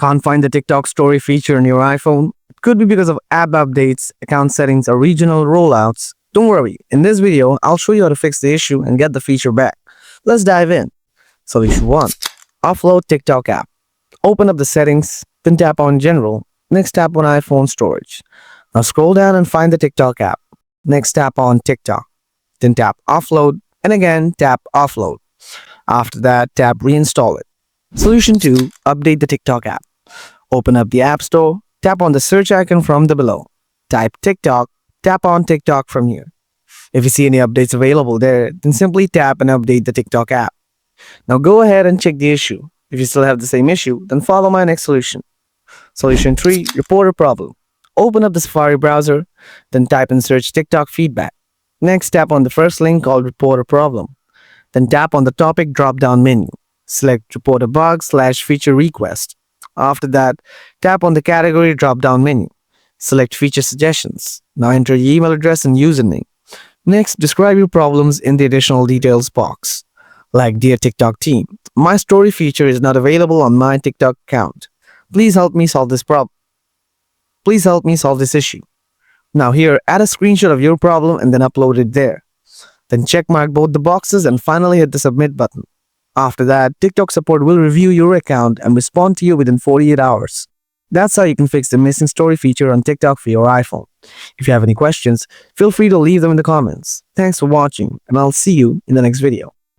Can't find the TikTok story feature on your iPhone? It could be because of app updates, account settings, or regional rollouts. Don't worry, in this video, I'll show you how to fix the issue and get the feature back. Let's dive in. Solution 1. Offload TikTok app. Open up the settings, then tap on General. Next tap on iPhone storage. Now scroll down and find the TikTok app. Next tap on TikTok. Then tap Offload and again tap Offload. After that, tap Reinstall it. Solution 2. Update the TikTok app. Open up the App Store, tap on the search icon from the below. Type TikTok, tap on TikTok from here. If you see any updates available there, then simply tap and update the TikTok app. Now go ahead and check the issue. If you still have the same issue, then follow my next solution. Solution 3. Report a problem. Open up the Safari browser, then type and search TikTok feedback. Next, tap on the first link called Report a problem. Then tap on the topic drop-down menu. Select Report a bug/feature request. After that, tap on the category drop-down menu. Select feature suggestions. Now enter your email address and username. Next, describe your problems in the additional details box. Like, dear TikTok team, my story feature is not available on my TikTok account. Please help me solve this problem. Please help me solve this issue. Now here, add a screenshot of your problem and then upload it there. Then check mark both the boxes and finally hit the submit button. After that, TikTok support will review your account and respond to you within 48 hours. That's how you can fix the missing story feature on TikTok for your iPhone. If you have any questions, feel free to leave them in the comments. Thanks for watching, and I'll see you in the next video.